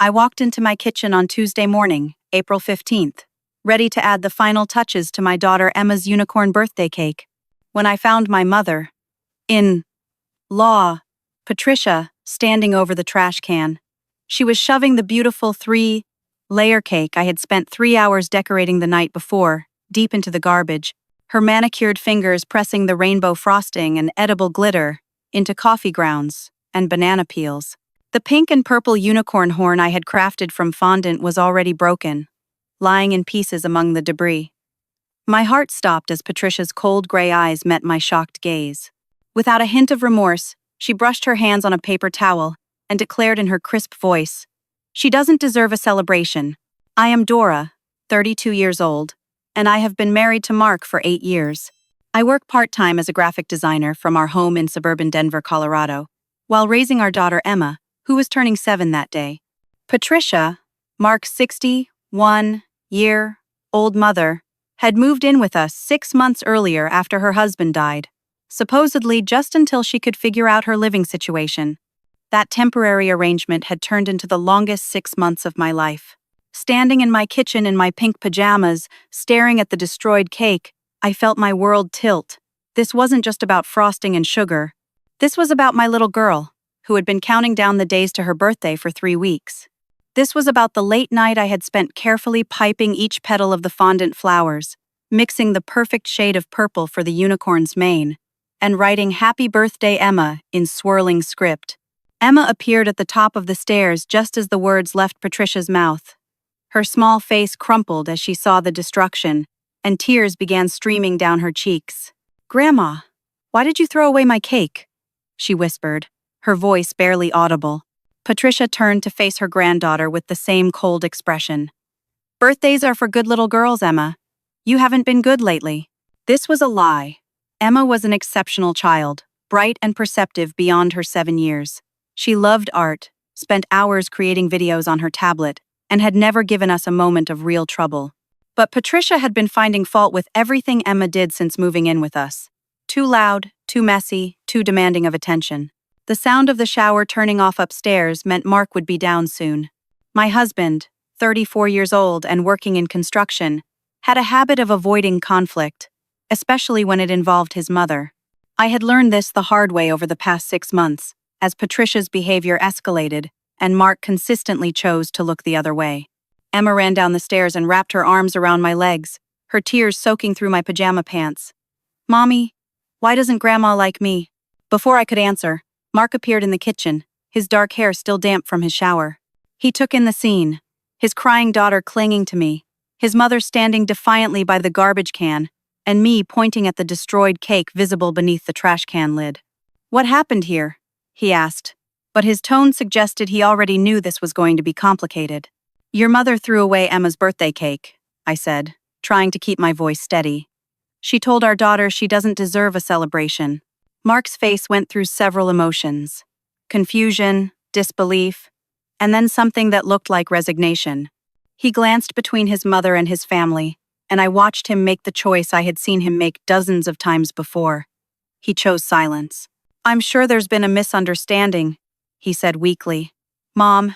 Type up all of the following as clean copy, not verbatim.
I walked into my kitchen on Tuesday morning, April 15th, ready to add the final touches to my daughter Emma's unicorn birthday cake, when I found my mother-in-law, Patricia, standing over the trash can. She was shoving the beautiful 3-layer cake I had spent 3 hours decorating the night before deep into the garbage, her manicured fingers pressing the rainbow frosting and edible glitter into coffee grounds and banana peels. The pink and purple unicorn horn I had crafted from fondant was already broken, lying in pieces among the debris. My heart stopped as Patricia's cold gray eyes met my shocked gaze. Without a hint of remorse, she brushed her hands on a paper towel and declared in her crisp voice, "She doesn't deserve a celebration. I am Dora, 32 years old, and I have been married to Mark for 8 years. I work part-time as a graphic designer from our home in suburban Denver, Colorado, while raising our daughter Emma, who was turning 7 that day." Patricia, Mark's 61-year-old mother, had moved in with us 6 months earlier after her husband died, supposedly just until she could figure out her living situation. That temporary arrangement had turned into the longest 6 months of my life. Standing in my kitchen in my pink pajamas, staring at the destroyed cake, I felt my world tilt. This wasn't just about frosting and sugar. This was about my little girl, who had been counting down the days to her birthday for 3 weeks. This was about the late night I had spent carefully piping each petal of the fondant flowers, mixing the perfect shade of purple for the unicorn's mane, and writing "Happy Birthday, Emma" in swirling script. Emma appeared at the top of the stairs just as the words left Patricia's mouth. Her small face crumpled as she saw the destruction, and tears began streaming down her cheeks. "Grandma, why did you throw away my cake?" she whispered, her voice barely audible. Patricia turned to face her granddaughter with the same cold expression. "Birthdays are for good little girls, Emma. You haven't been good lately." This was a lie. Emma was an exceptional child, bright and perceptive beyond her 7 years. She loved art, spent hours creating videos on her tablet, and had never given us a moment of real trouble. But Patricia had been finding fault with everything Emma did since moving in with us. Too loud, too messy, too demanding of attention. The sound of the shower turning off upstairs meant Mark would be down soon. My husband, 34 years old and working in construction, had a habit of avoiding conflict, especially when it involved his mother. I had learned this the hard way over the past 6 months, as Patricia's behavior escalated and Mark consistently chose to look the other way. Emma ran down the stairs and wrapped her arms around my legs, her tears soaking through my pajama pants. "Mommy, why doesn't Grandma like me?" Before I could answer, Mark appeared in the kitchen, his dark hair still damp from his shower. He took in the scene, his crying daughter clinging to me, his mother standing defiantly by the garbage can, and me pointing at the destroyed cake visible beneath the trash can lid. "What happened here?" he asked, but his tone suggested he already knew this was going to be complicated. "Your mother threw away Emma's birthday cake," I said, trying to keep my voice steady. "She told our daughter she doesn't deserve a celebration." Mark's face went through several emotions: confusion, disbelief, and then something that looked like resignation. He glanced between his mother and his family, and I watched him make the choice I had seen him make dozens of times before. He chose silence. "I'm sure there's been a misunderstanding," he said weakly. "Mom,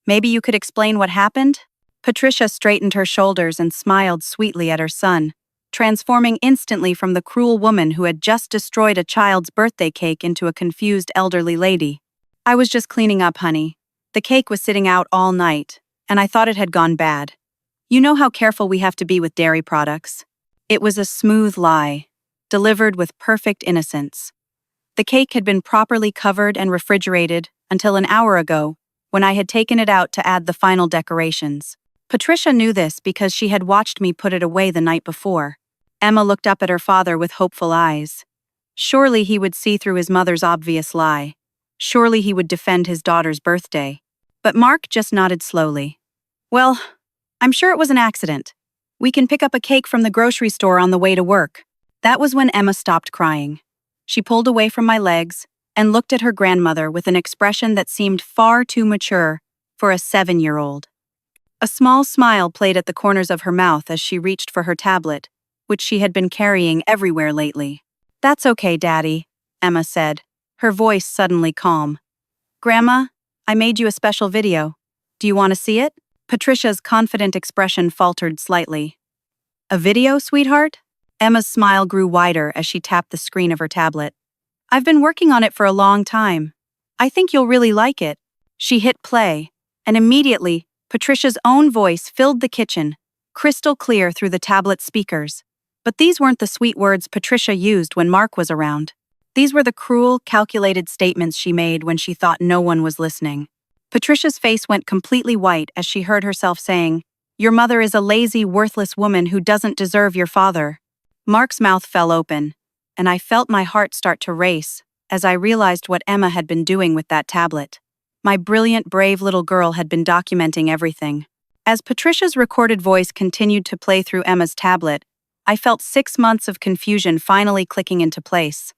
maybe you could explain what happened?" Patricia straightened her shoulders and smiled sweetly at her son, transforming instantly from the cruel woman who had just destroyed a child's birthday cake into a confused elderly lady. "I was just cleaning up, honey. The cake was sitting out all night, and I thought it had gone bad. You know how careful we have to be with dairy products." It was a smooth lie, delivered with perfect innocence. The cake had been properly covered and refrigerated until an hour ago, when I had taken it out to add the final decorations. Patricia knew this because she had watched me put it away the night before. Emma looked up at her father with hopeful eyes. Surely he would see through his mother's obvious lie. Surely he would defend his daughter's birthday. But Mark just nodded slowly. "Well, I'm sure it was an accident. We can pick up a cake from the grocery store on the way to work." That was when Emma stopped crying. She pulled away from my legs and looked at her grandmother with an expression that seemed far too mature for a 7-year-old. A small smile played at the corners of her mouth as she reached for her tablet, which she had been carrying everywhere lately. "That's okay, Daddy," Emma said, her voice suddenly calm. "Grandma, I made you a special video. Do you want to see it? Patricia's confident expression faltered slightly. A video, sweetheart? Emma's smile grew wider as she tapped the screen of her tablet. I've been working on it for a long time. I think you'll really like it. She hit play, and immediately, Patricia's own voice filled the kitchen, crystal clear through the tablet speakers. But these weren't the sweet words Patricia used when Mark was around. These were the cruel, calculated statements she made when she thought no one was listening. Patricia's face went completely white as she heard herself saying, "Your mother is a lazy, worthless woman who doesn't deserve your father." Mark's mouth fell open, and I felt my heart start to race as I realized what Emma had been doing with that tablet. My brilliant, brave little girl had been documenting everything. As Patricia's recorded voice continued to play through Emma's tablet, I felt 6 months of confusion finally clicking into place.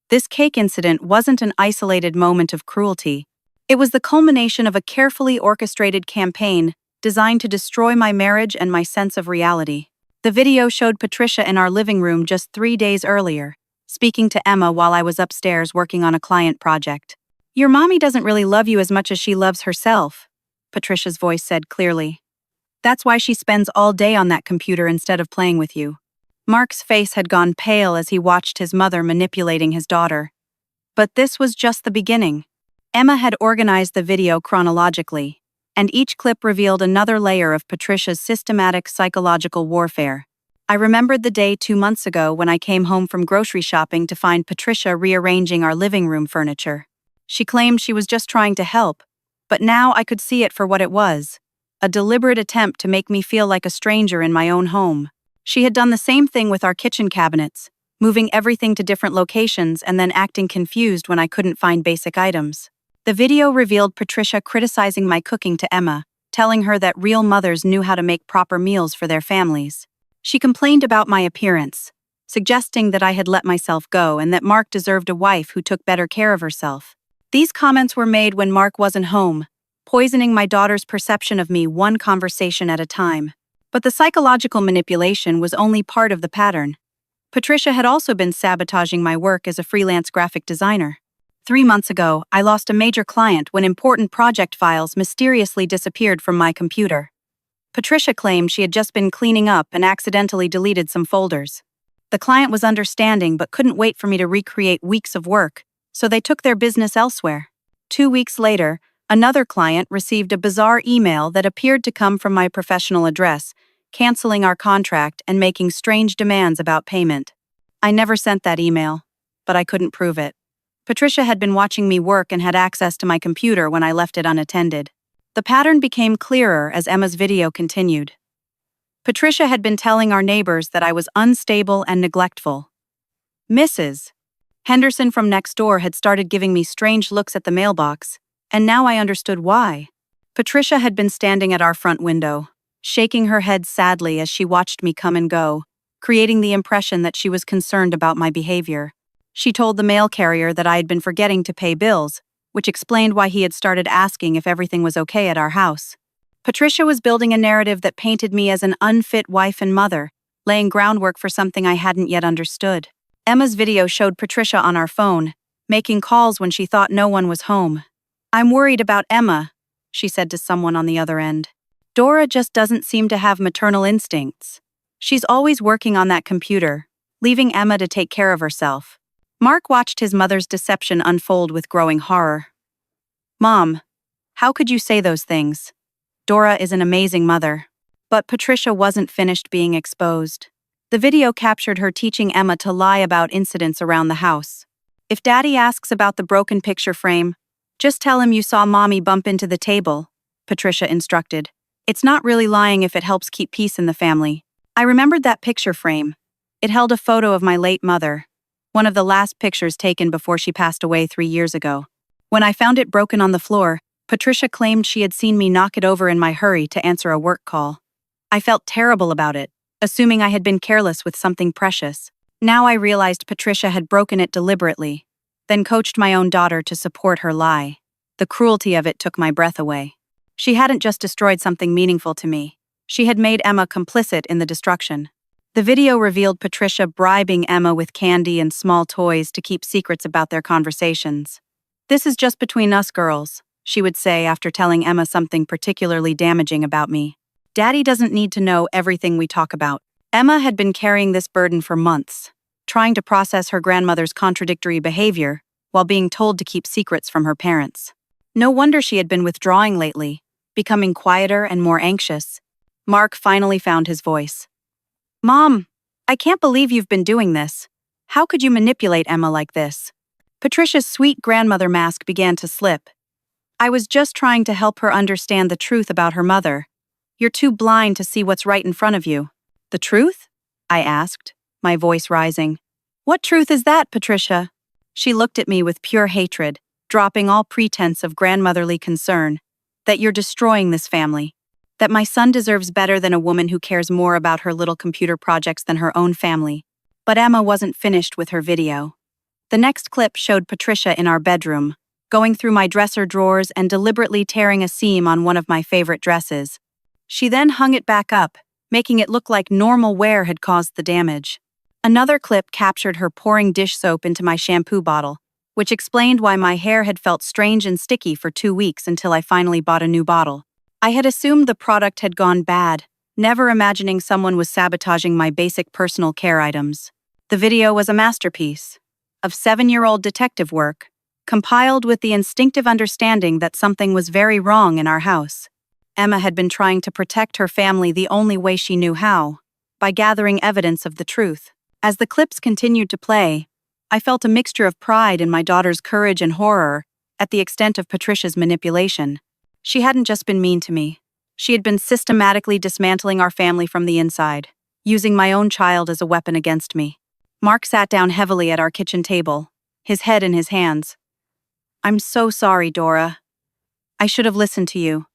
This cake incident wasn't an isolated moment of cruelty. It was the culmination of a carefully orchestrated campaign designed to destroy my marriage and my sense of reality. The video showed Patricia in our living room just 3 days earlier, speaking to Emma while I was upstairs working on a client project. "Your mommy doesn't really love you as much as she loves herself," Patricia's voice said clearly. "That's why she spends all day on that computer instead of playing with you." Mark's face had gone pale as he watched his mother manipulating his daughter. But this was just the beginning. Emma had organized the video chronologically, and each clip revealed another layer of Patricia's systematic psychological warfare. I remembered the day 2 months ago when I came home from grocery shopping to find Patricia rearranging our living room furniture. She claimed she was just trying to help, but now I could see it for what it was, a deliberate attempt to make me feel like a stranger in my own home. She had done the same thing with our kitchen cabinets, moving everything to different locations and then acting confused when I couldn't find basic items. The video revealed Patricia criticizing my cooking to Emma, telling her that real mothers knew how to make proper meals for their families. She complained about my appearance, suggesting that I had let myself go and that Mark deserved a wife who took better care of herself. These comments were made when Mark wasn't home, poisoning my daughter's perception of me one conversation at a time. But the psychological manipulation was only part of the pattern. Patricia had also been sabotaging my work as a freelance graphic designer. 3 months ago, I lost a major client when important project files mysteriously disappeared from my computer. Patricia claimed she had just been cleaning up and accidentally deleted some folders. The client was understanding but couldn't wait for me to recreate weeks of work, so they took their business elsewhere. 2 weeks later, another client received a bizarre email that appeared to come from my professional address, canceling our contract and making strange demands about payment. I never sent that email, but I couldn't prove it. Patricia had been watching me work and had access to my computer when I left it unattended. The pattern became clearer as Emma's video continued. Patricia had been telling our neighbors that I was unstable and neglectful. Mrs. Henderson from next door had started giving me strange looks at the mailbox, and now I understood why. Patricia had been standing at our front window, shaking her head sadly as she watched me come and go, creating the impression that she was concerned about my behavior. She told the mail carrier that I had been forgetting to pay bills, which explained why he had started asking if everything was okay at our house. Patricia was building a narrative that painted me as an unfit wife and mother, laying groundwork for something I hadn't yet understood. Emma's video showed Patricia on our phone, making calls when she thought no one was home. "I'm worried about Emma," she said to someone on the other end. "Dora just doesn't seem to have maternal instincts. She's always working on that computer, leaving Emma to take care of herself." Mark watched his mother's deception unfold with growing horror. "Mom, how could you say those things? Dora is an amazing mother." But Patricia wasn't finished being exposed. The video captured her teaching Emma to lie about incidents around the house. "If Daddy asks about the broken picture frame, just tell him you saw Mommy bump into the table," Patricia instructed. "It's not really lying if it helps keep peace in the family." I remembered that picture frame. It held a photo of my late mother, one of the last pictures taken before she passed away 3 years ago. When I found it broken on the floor, Patricia claimed she had seen me knock it over in my hurry to answer a work call. I felt terrible about it, assuming I had been careless with something precious. Now I realized Patricia had broken it deliberately, then coached my own daughter to support her lie. The cruelty of it took my breath away. She hadn't just destroyed something meaningful to me. She had made Emma complicit in the destruction. The video revealed Patricia bribing Emma with candy and small toys to keep secrets about their conversations. "This is just between us girls," she would say after telling Emma something particularly damaging about me. Daddy doesn't need to know everything we talk about. Emma had been carrying this burden for months, trying to process her grandmother's contradictory behavior while being told to keep secrets from her parents. No wonder she had been withdrawing lately, becoming quieter and more anxious. Mark finally found his voice. Mom, I can't believe you've been doing this. How could you manipulate Emma like this? Patricia's sweet grandmother mask began to slip. I was just trying to help her understand the truth about her mother. You're too blind to see what's right in front of you. The truth? I asked, my voice rising. What truth is that, Patricia? She looked at me with pure hatred, dropping all pretense of grandmotherly concern. That you're destroying this family. That my son deserves better than a woman who cares more about her little computer projects than her own family. But Emma wasn't finished with her video. The next clip showed Patricia in our bedroom, going through my dresser drawers and deliberately tearing a seam on one of my favorite dresses. She then hung it back up, making it look like normal wear had caused the damage. Another clip captured her pouring dish soap into my shampoo bottle, which explained why my hair had felt strange and sticky for 2 weeks until I finally bought a new bottle. I had assumed the product had gone bad, never imagining someone was sabotaging my basic personal care items. The video was a masterpiece of 7-year-old detective work, compiled with the instinctive understanding that something was very wrong in our house. Emma had been trying to protect her family the only way she knew how, by gathering evidence of the truth. As the clips continued to play, I felt a mixture of pride in my daughter's courage and horror at the extent of Patricia's manipulation. She hadn't just been mean to me. She had been systematically dismantling our family from the inside, using my own child as a weapon against me. Mark sat down heavily at our kitchen table, his head in his hands. I'm so sorry, Dora. I should have listened to you.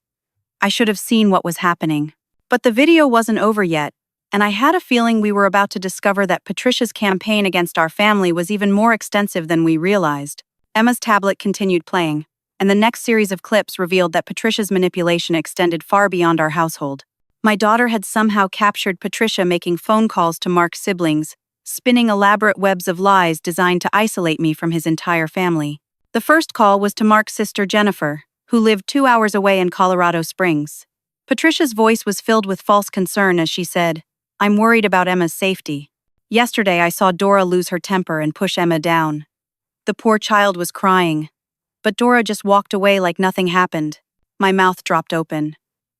I should have seen what was happening. But the video wasn't over yet, and I had a feeling we were about to discover that Patricia's campaign against our family was even more extensive than we realized. Emma's tablet continued playing, and the next series of clips revealed that Patricia's manipulation extended far beyond our household. My daughter had somehow captured Patricia making phone calls to Mark's siblings, spinning elaborate webs of lies designed to isolate me from his entire family. The first call was to Mark's sister Jennifer, who lived 2 hours away in Colorado Springs. Patricia's voice was filled with false concern as she said, I'm worried about Emma's safety. Yesterday I saw Dora lose her temper and push Emma down. The poor child was crying. But Dora just walked away like nothing happened. My mouth dropped open.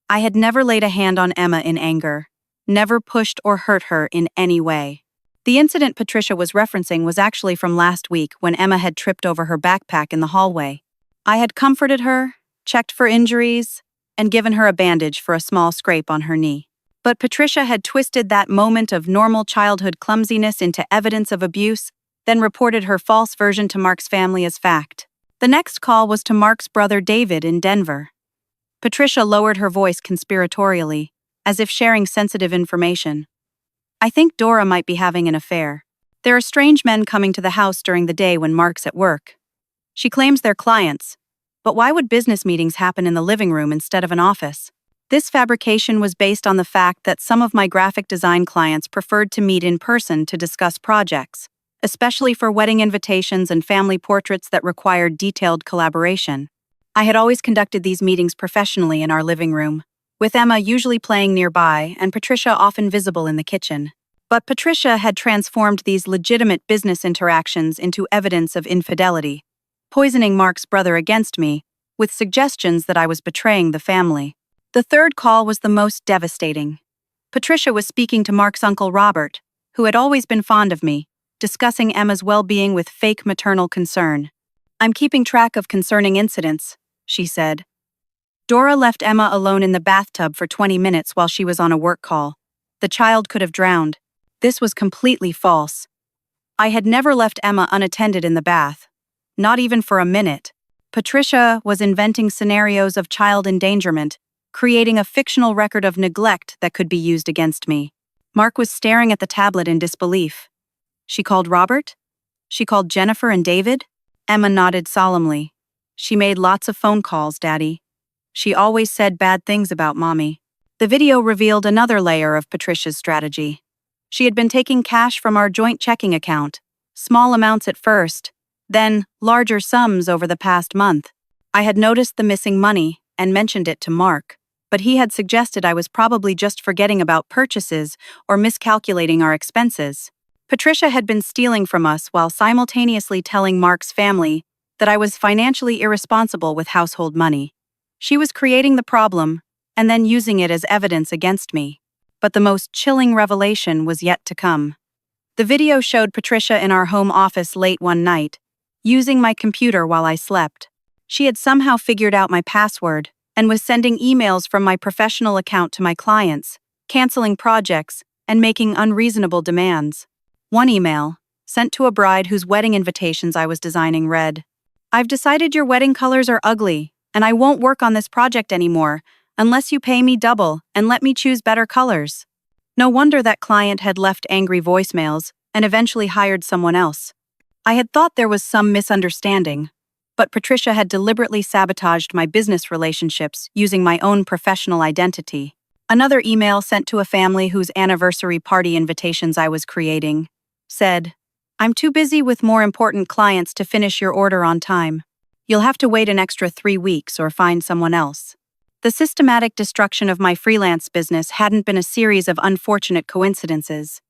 I had never laid a hand on Emma in anger, never pushed or hurt her in any way. The incident Patricia was referencing was actually from last week when Emma had tripped over her backpack in the hallway. I had comforted her, checked for injuries, and given her a bandage for a small scrape on her knee. But Patricia had twisted that moment of normal childhood clumsiness into evidence of abuse, then reported her false version to Mark's family as fact. The next call was to Mark's brother David in Denver. Patricia lowered her voice conspiratorially, as if sharing sensitive information. I think Dora might be having an affair. There are strange men coming to the house during the day when Mark's at work. She claims they're clients, but why would business meetings happen in the living room instead of an office? This fabrication was based on the fact that some of my graphic design clients preferred to meet in person to discuss projects, especially for wedding invitations and family portraits that required detailed collaboration. I had always conducted these meetings professionally in our living room, with Emma usually playing nearby and Patricia often visible in the kitchen. But Patricia had transformed these legitimate business interactions into evidence of infidelity, poisoning Mark's brother against me, with suggestions that I was betraying the family. The third call was the most devastating. Patricia was speaking to Mark's uncle Robert, who had always been fond of me, discussing Emma's well-being with fake maternal concern. I'm keeping track of concerning incidents, she said. Dora left Emma alone in the bathtub for 20 minutes while she was on a work call. The child could have drowned. This was completely false. I had never left Emma unattended in the bath, not even for a minute. Patricia was inventing scenarios of child endangerment, creating a fictional record of neglect that could be used against me. Mark was staring at the tablet in disbelief. She called Robert? She called Jennifer and David? Emma nodded solemnly. She made lots of phone calls, Daddy. She always said bad things about Mommy. The video revealed another layer of Patricia's strategy. She had been taking cash from our joint checking account, small amounts at first, then larger sums over the past month. I had noticed the missing money and mentioned it to Mark, but he had suggested I was probably just forgetting about purchases or miscalculating our expenses. Patricia had been stealing from us while simultaneously telling Mark's family that I was financially irresponsible with household money. She was creating the problem and then using it as evidence against me. But the most chilling revelation was yet to come. The video showed Patricia in our home office late one night, using my computer while I slept. She had somehow figured out my password and was sending emails from my professional account to my clients, canceling projects, and making unreasonable demands. One email, sent to a bride whose wedding invitations I was designing, read, "I've decided your wedding colors are ugly, and I won't work on this project anymore unless you pay me double and let me choose better colors." No wonder that client had left angry voicemails and eventually hired someone else. I had thought there was some misunderstanding, but Patricia had deliberately sabotaged my business relationships using my own professional identity. Another email sent to a family whose anniversary party invitations I was creating said, "I'm too busy with more important clients to finish your order on time. You'll have to wait an extra 3 weeks or find someone else." The systematic destruction of my freelance business hadn't been a series of unfortunate coincidences.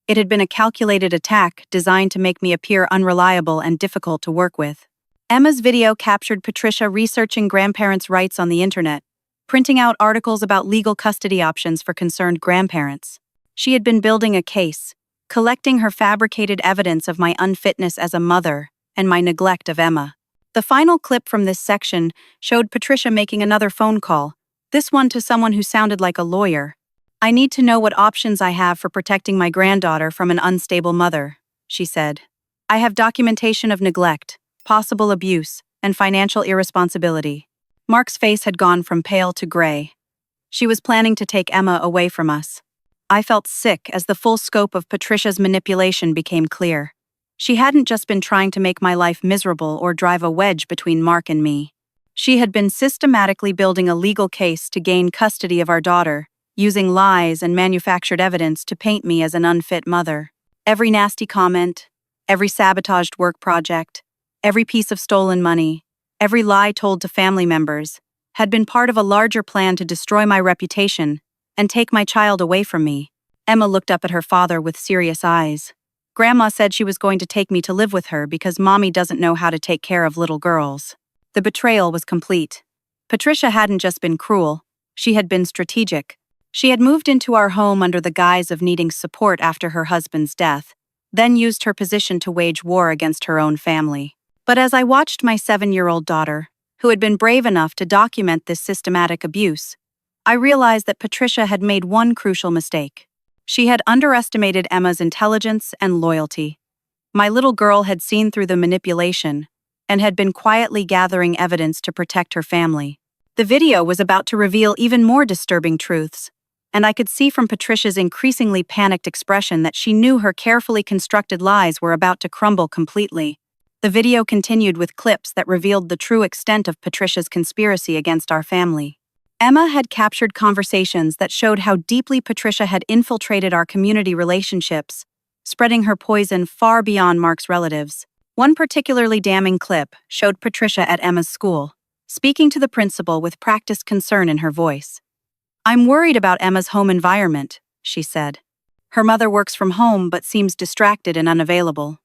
It had been a calculated attack designed to make me appear unreliable and difficult to work with. Emma's video captured Patricia researching grandparents' rights on the internet, printing out articles about legal custody options for concerned grandparents. She had been building a case, collecting her fabricated evidence of my unfitness as a mother and my neglect of Emma. The final clip from this section showed Patricia making another phone call, this one to someone who sounded like a lawyer. "I need to know what options I have for protecting my granddaughter from an unstable mother," she said. "I have documentation of neglect, possible abuse, and financial irresponsibility." Mark's face had gone from pale to gray. She was planning to take Emma away from us. I felt sick as the full scope of Patricia's manipulation became clear. She hadn't just been trying to make my life miserable or drive a wedge between Mark and me. She had been systematically building a legal case to gain custody of our daughter, using lies and manufactured evidence to paint me as an unfit mother. Every nasty comment, every sabotaged work project, every piece of stolen money, every lie told to family members, had been part of a larger plan to destroy my reputation and take my child away from me. Emma looked up at her father with serious eyes. "Grandma said she was going to take me to live with her because Mommy doesn't know how to take care of little girls." The betrayal was complete. Patricia hadn't just been cruel, she had been strategic. She had moved into our home under the guise of needing support after her husband's death, then used her position to wage war against her own family. But as I watched my 7-year-old daughter, who had been brave enough to document this systematic abuse, I realized that Patricia had made one crucial mistake. She had underestimated Emma's intelligence and loyalty. My little girl had seen through the manipulation and had been quietly gathering evidence to protect her family. The video was about to reveal even more disturbing truths, and I could see from Patricia's increasingly panicked expression that she knew her carefully constructed lies were about to crumble completely. The video continued with clips that revealed the true extent of Patricia's conspiracy against our family. Emma had captured conversations that showed how deeply Patricia had infiltrated our community relationships, spreading her poison far beyond Mark's relatives. One particularly damning clip showed Patricia at Emma's school, speaking to the principal with practiced concern in her voice. "I'm worried about Emma's home environment," she said. "Her mother works from home but seems distracted and unavailable.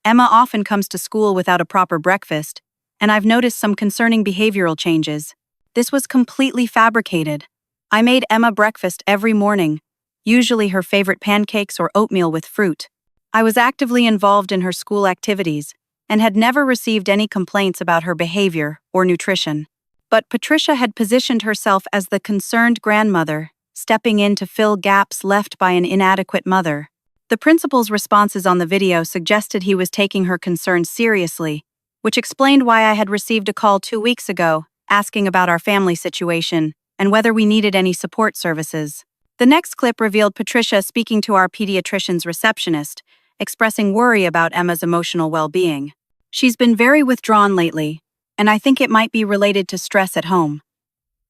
Emma often comes to school without a proper breakfast, and I've noticed some concerning behavioral changes. This was completely fabricated. I made Emma breakfast every morning, usually her favorite pancakes or oatmeal with fruit. I was actively involved in her school activities and had never received any complaints about her behavior or nutrition." But Patricia had positioned herself as the concerned grandmother, stepping in to fill gaps left by an inadequate mother. The principal's responses on the video suggested he was taking her concerns seriously, which explained why I had received a call 2 weeks ago asking about our family situation and whether we needed any support services. The next clip revealed Patricia speaking to our pediatrician's receptionist, expressing worry about Emma's emotional well-being. "She's been very withdrawn lately, and I think it might be related to stress at home.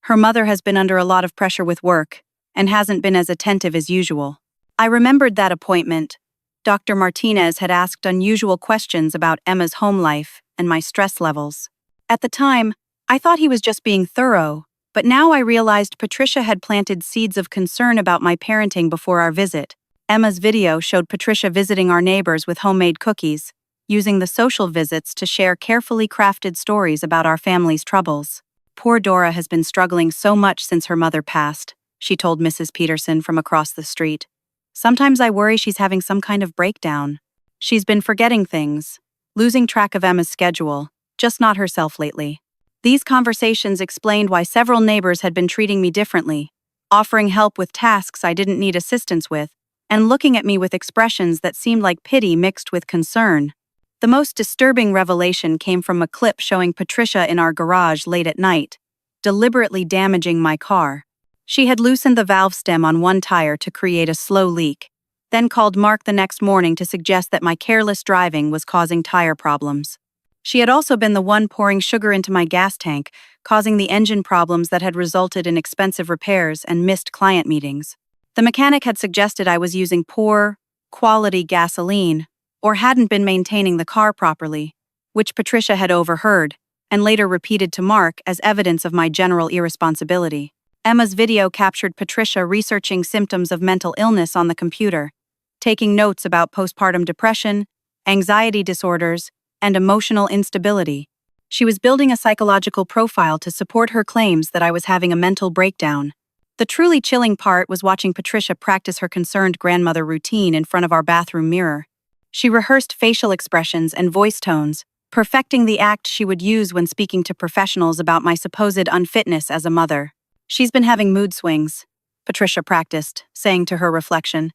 Her mother has been under a lot of pressure with work and hasn't been as attentive as usual." I remembered that appointment. Dr. Martinez had asked unusual questions about Emma's home life and my stress levels. At the time, I thought he was just being thorough, but now I realized Patricia had planted seeds of concern about my parenting before our visit. Emma's video showed Patricia visiting our neighbors with homemade cookies, using the social visits to share carefully crafted stories about our family's troubles. Poor Dora has been struggling so much since her mother passed, she told Mrs. Peterson from across the street. Sometimes I worry she's having some kind of breakdown. She's been forgetting things, losing track of Emma's schedule, just not herself lately. These conversations explained why several neighbors had been treating me differently, offering help with tasks I didn't need assistance with, and looking at me with expressions that seemed like pity mixed with concern. The most disturbing revelation came from a clip showing Patricia in our garage late at night, deliberately damaging my car. She had loosened the valve stem on one tire to create a slow leak, then called Mark the next morning to suggest that my careless driving was causing tire problems. She had also been the one pouring sugar into my gas tank, causing the engine problems that had resulted in expensive repairs and missed client meetings. The mechanic had suggested I was using poor, quality gasoline, or hadn't been maintaining the car properly, which Patricia had overheard, and later repeated to Mark as evidence of my general irresponsibility. Emma's video captured Patricia researching symptoms of mental illness on the computer, taking notes about postpartum depression, anxiety disorders, and emotional instability. She was building a psychological profile to support her claims that I was having a mental breakdown. The truly chilling part was watching Patricia practice her concerned grandmother routine in front of our bathroom mirror. She rehearsed facial expressions and voice tones, perfecting the act she would use when speaking to professionals about my supposed unfitness as a mother. "She's been having mood swings," Patricia practiced, saying to her reflection.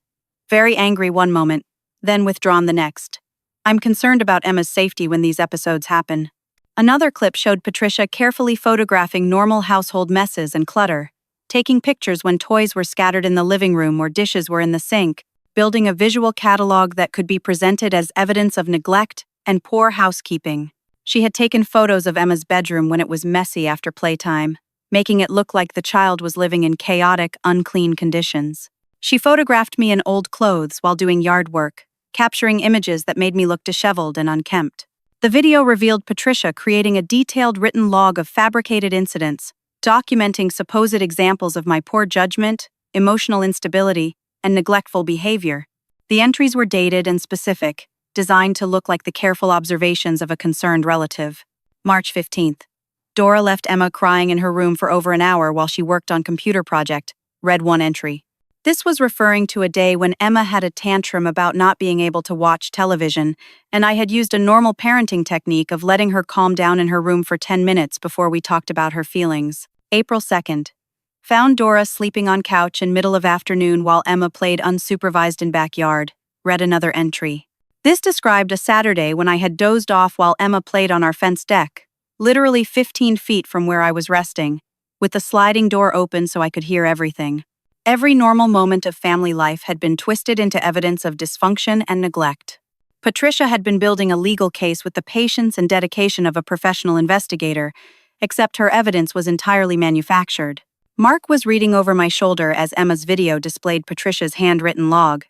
"Very angry one moment, then withdrawn the next. I'm concerned about Emma's safety when these episodes happen." Another clip showed Patricia carefully photographing normal household messes and clutter, taking pictures when toys were scattered in the living room or dishes were in the sink, building a visual catalog that could be presented as evidence of neglect and poor housekeeping. She had taken photos of Emma's bedroom when it was messy after playtime, making it look like the child was living in chaotic, unclean conditions. She photographed me in old clothes while doing yard work, capturing images that made me look disheveled and unkempt. The video revealed Patricia creating a detailed written log of fabricated incidents, documenting supposed examples of my poor judgment, emotional instability, and neglectful behavior. The entries were dated and specific, designed to look like the careful observations of a concerned relative. March 15th. Dora left Emma crying in her room for over an hour while she worked on computer project, read one entry. This was referring to a day when Emma had a tantrum about not being able to watch television, and I had used a normal parenting technique of letting her calm down in her room for 10 minutes before we talked about her feelings. April 2nd. Found Dora sleeping on couch in middle of afternoon while Emma played unsupervised in backyard, read another entry. This described a Saturday when I had dozed off while Emma played on our fenced deck, literally 15 feet from where I was resting, with the sliding door open so I could hear everything. Every normal moment of family life had been twisted into evidence of dysfunction and neglect. Patricia had been building a legal case with the patience and dedication of a professional investigator, except her evidence was entirely manufactured. Mark was reading over my shoulder as Emma's video displayed Patricia's handwritten log.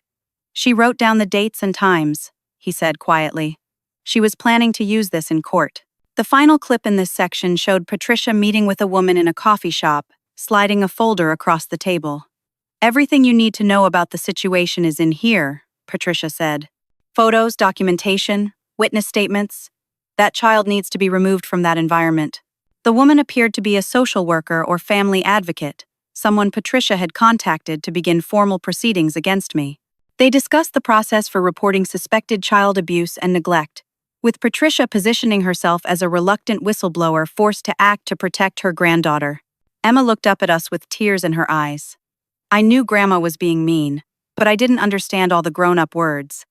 "She wrote down the dates and times," he said quietly. "She was planning to use this in court." The final clip in this section showed Patricia meeting with a woman in a coffee shop, sliding a folder across the table. "Everything you need to know about the situation is in here," Patricia said. "Photos, documentation, witness statements. That child needs to be removed from that environment." The woman appeared to be a social worker or family advocate, someone Patricia had contacted to begin formal proceedings against me. They discussed the process for reporting suspected child abuse and neglect, with Patricia positioning herself as a reluctant whistleblower forced to act to protect her granddaughter. Emma looked up at us with tears in her eyes. I knew Grandma was being mean, but I didn't understand all the grown-up words.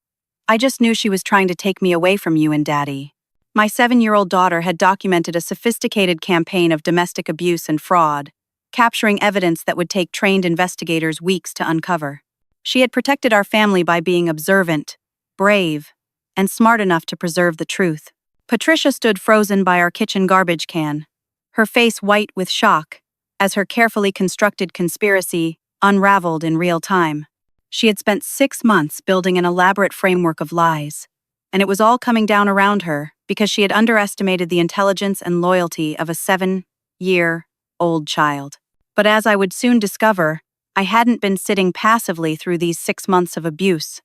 I just knew she was trying to take me away from you and Daddy. My 7-year-old daughter had documented a sophisticated campaign of domestic abuse and fraud, capturing evidence that would take trained investigators weeks to uncover. She had protected our family by being observant, brave, and smart enough to preserve the truth. Patricia stood frozen by our kitchen garbage can, her face white with shock, as her carefully constructed conspiracy unraveled in real time. She had spent 6 months building an elaborate framework of lies, and it was all coming down around her, because she had underestimated the intelligence and loyalty of a 7-year-old child. But as I would soon discover, I hadn't been sitting passively through these 6 months of abuse.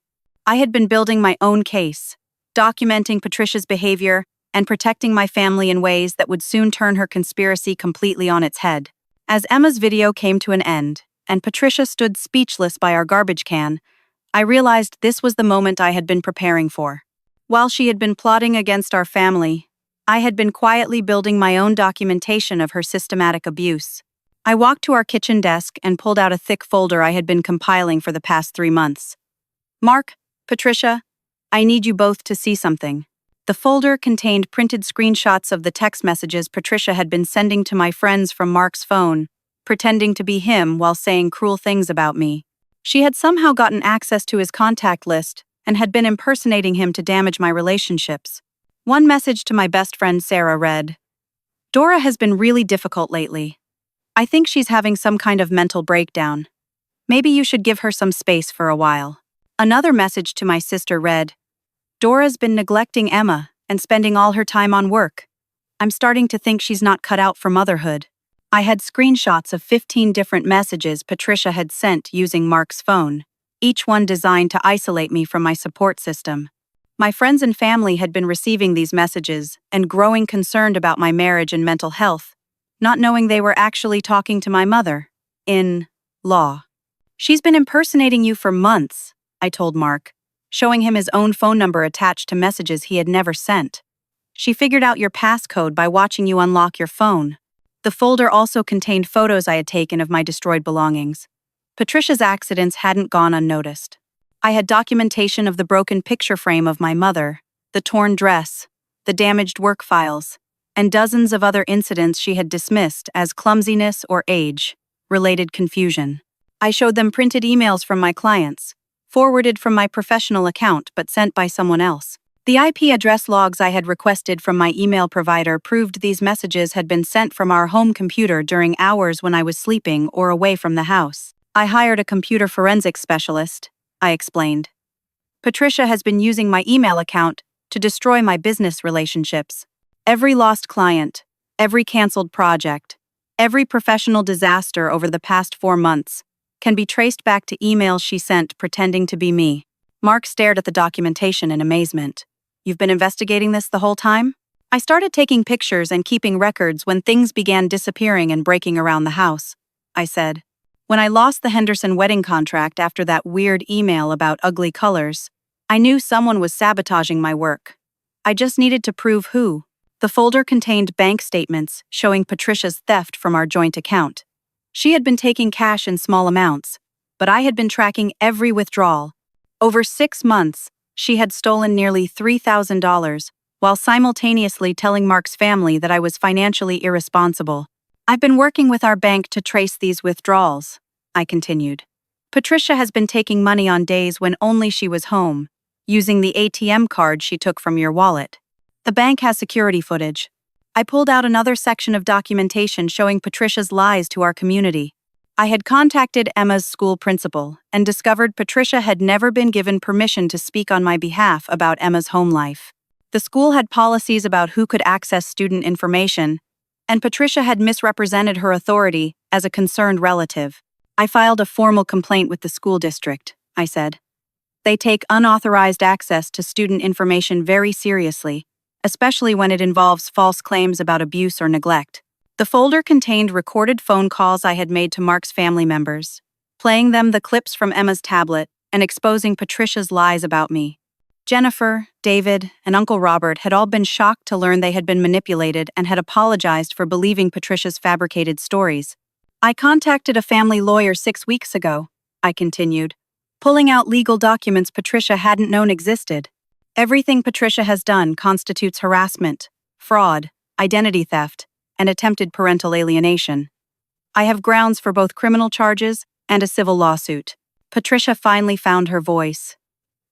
I had been building my own case, documenting Patricia's behavior, and protecting my family in ways that would soon turn her conspiracy completely on its head. As Emma's video came to an end, and Patricia stood speechless by our garbage can, I realized this was the moment I had been preparing for. While she had been plotting against our family, I had been quietly building my own documentation of her systematic abuse. I walked to our kitchen desk and pulled out a thick folder I had been compiling for the past 3 months. "Mark, Patricia, I need you both to see something." The folder contained printed screenshots of the text messages Patricia had been sending to my friends from Mark's phone, pretending to be him while saying cruel things about me. She had somehow gotten access to his contact list and had been impersonating him to damage my relationships. One message to my best friend Sarah read, "Dora has been really difficult lately. I think she's having some kind of mental breakdown. Maybe you should give her some space for a while." Another message to my sister read, "Dora's been neglecting Emma and spending all her time on work. I'm starting to think she's not cut out for motherhood." I had screenshots of 15 different messages Patricia had sent using Mark's phone, each one designed to isolate me from my support system. My friends and family had been receiving these messages and growing concerned about my marriage and mental health, not knowing they were actually talking to my mother-in-law. "She's been impersonating you for months," I told Mark, showing him his own phone number attached to messages he had never sent. "She figured out your passcode by watching you unlock your phone." The folder also contained photos I had taken of my destroyed belongings. Patricia's accidents hadn't gone unnoticed. I had documentation of the broken picture frame of my mother, the torn dress, the damaged work files, and dozens of other incidents she had dismissed as clumsiness or age-related confusion. I showed them printed emails from my clients, forwarded from my professional account but sent by someone else. The IP address logs I had requested from my email provider proved these messages had been sent from our home computer during hours when I was sleeping or away from the house. "I hired a computer forensics specialist," I explained. "Patricia has been using my email account to destroy my business relationships. Every lost client, every canceled project, every professional disaster over the past 4 months can be traced back to emails she sent pretending to be me." Mark stared at the documentation in amazement. "You've been investigating this the whole time?" "I started taking pictures and keeping records when things began disappearing and breaking around the house," I said. "When I lost the Henderson wedding contract after that weird email about ugly colors, I knew someone was sabotaging my work. I just needed to prove who." The folder contained bank statements showing Patricia's theft from our joint account. She had been taking cash in small amounts, but I had been tracking every withdrawal. Over 6 months, she had stolen nearly $3,000, while simultaneously telling Mark's family that I was financially irresponsible. "I've been working with our bank to trace these withdrawals," I continued. "Patricia has been taking money on days when only she was home, using the ATM card she took from your wallet. The bank has security footage." I pulled out another section of documentation showing Patricia's lies to our community. I had contacted Emma's school principal and discovered Patricia had never been given permission to speak on my behalf about Emma's home life. The school had policies about who could access student information, and Patricia had misrepresented her authority as a concerned relative. "I filed a formal complaint with the school district," I said. "They take unauthorized access to student information very seriously, especially when it involves false claims about abuse or neglect." The folder contained recorded phone calls I had made to Mark's family members, playing them the clips from Emma's tablet and exposing Patricia's lies about me. Jennifer, David, and Uncle Robert had all been shocked to learn they had been manipulated and had apologized for believing Patricia's fabricated stories. "I contacted a family lawyer 6 weeks ago," I continued, pulling out legal documents Patricia hadn't known existed. "Everything Patricia has done constitutes harassment, fraud, identity theft, and attempted parental alienation. I have grounds for both criminal charges and a civil lawsuit." Patricia finally found her voice.